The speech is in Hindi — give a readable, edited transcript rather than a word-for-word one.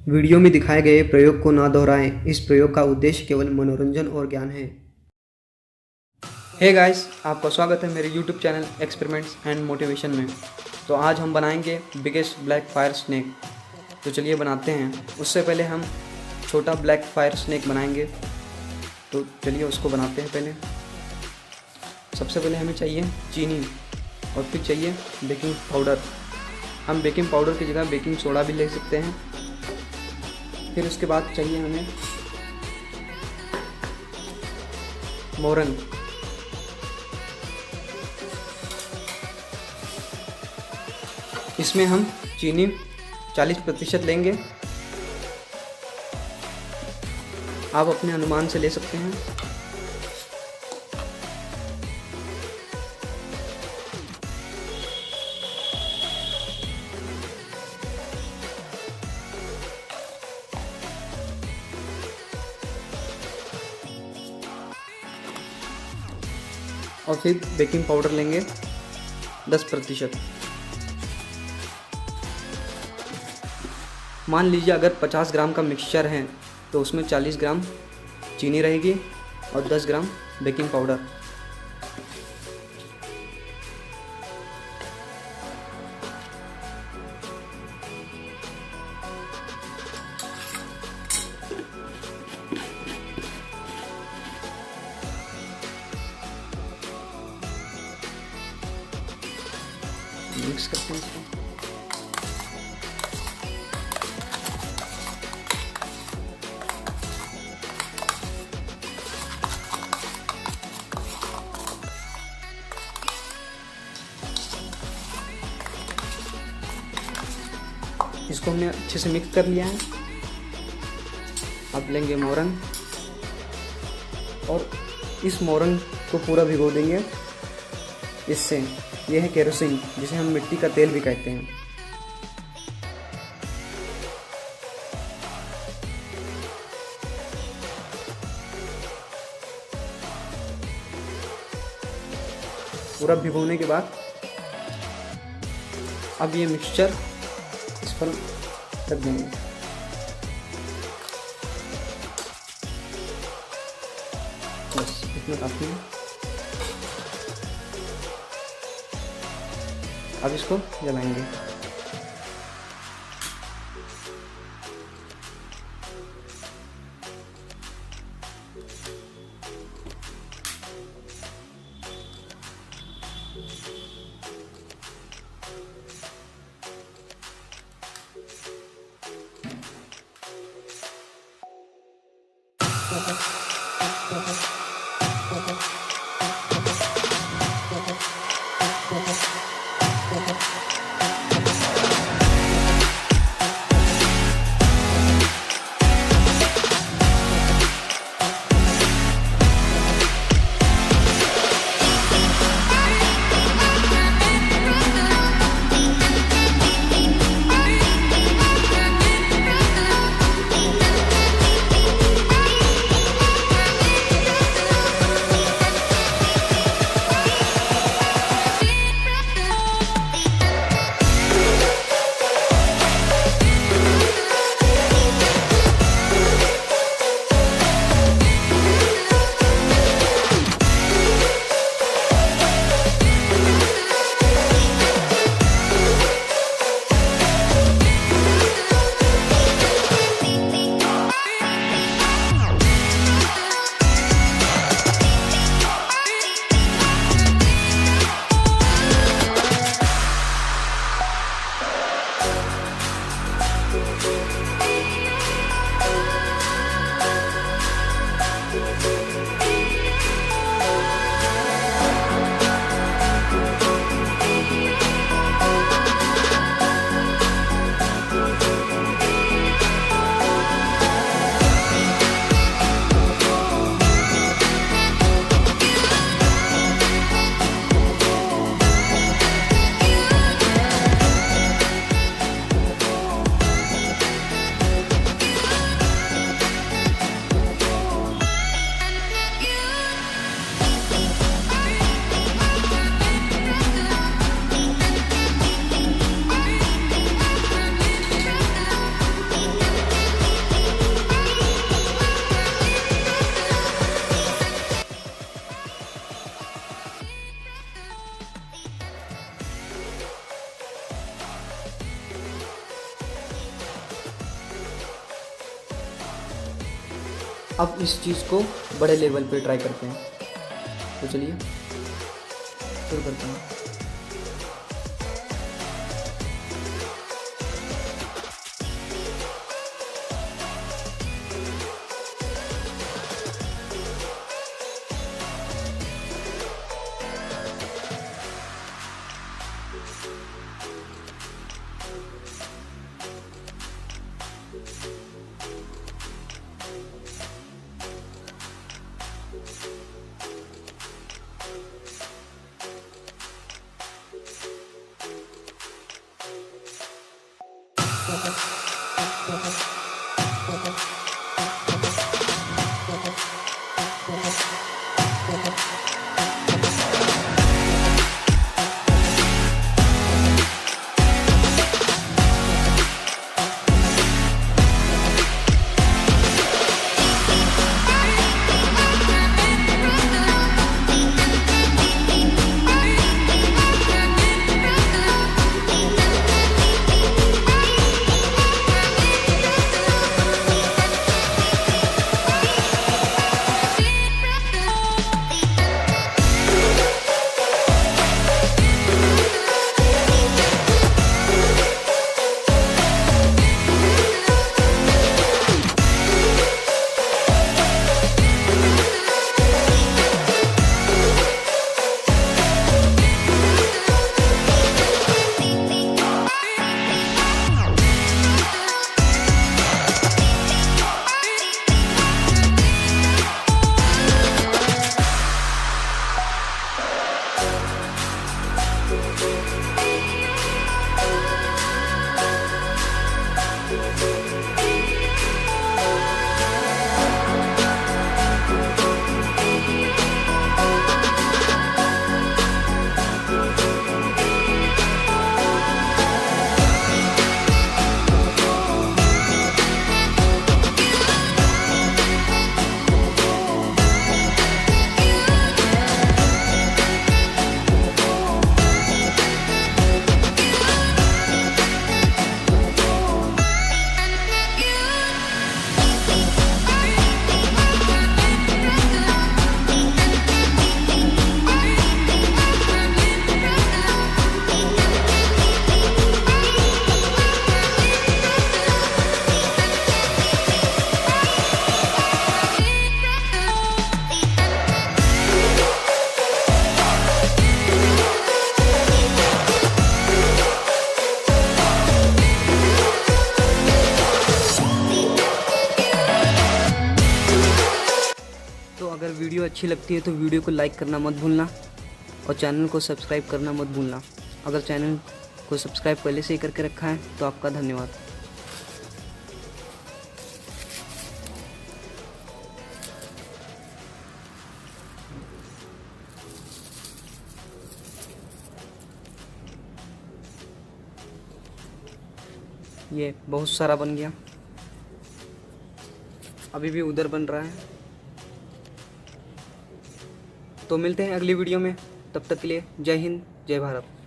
वीडियो में दिखाए गए प्रयोग को ना दोहराएं। इस प्रयोग का उद्देश्य केवल मनोरंजन और ज्ञान है। हे गाइस, आपका स्वागत है मेरे YouTube channel experiments and motivation में। तो आज हम बनाएंगे बिगेस्ट ब्लैक फायर स्नेक। तो चलिए बनाते हैं। उससे पहले हम छोटा ब्लैक फायर स्नेक बनाएंगे। तो चलिए उसको बनाते हैं। पहले सबसे पहले हमें चाहिए चीनी और फिर चाहिए बेकिंग पाउडर। हम बेकिंग पाउडर की जगह बेकिंग सोडा भी ले सकते हैं। फिर उसके बाद चाहिए हमें मोरन। इसमें हम चीनी 40% लेंगे। आप अपने अनुमान से ले सकते हैं। और फिर बेकिंग पाउडर लेंगे 10%। मान लीजिए अगर 50 ग्राम का मिक्सचर है तो उसमें 40 ग्राम चीनी रहेगी और 10 ग्राम बेकिंग पाउडर। मिक्स करते हैं इसको। इसको हमने अच्छे से मिक्स कर लिया है। अब लेंगे मोरन और इस मोरन को पूरा भिगो देंगे। इससे ये है केरोसिन, जिसे हम मिट्टी का तेल भी कहते हैं। पूरा भिगोने के बाद अब ये मिक्सचर इस पर रख देंगे। बस इतना काफी है। अब इसको जलाएंगे। अब इस चीज़ को बड़े लेवल पे ट्राई करते हैं। तो चलिए शुरू करते हैं। तो अगर वीडियो अच्छी लगती है तो वीडियो को लाइक करना मत भूलना और चैनल को सब्सक्राइब करना मत भूलना। अगर चैनल को सब्सक्राइब पहले से ही करके रखा है तो आपका धन्यवाद। ये बहुत सारा बन गया, अभी भी उधर बन रहा है। तो मिलते हैं अगली वीडियो में, तब तक के लिए जय हिंद जय भारत।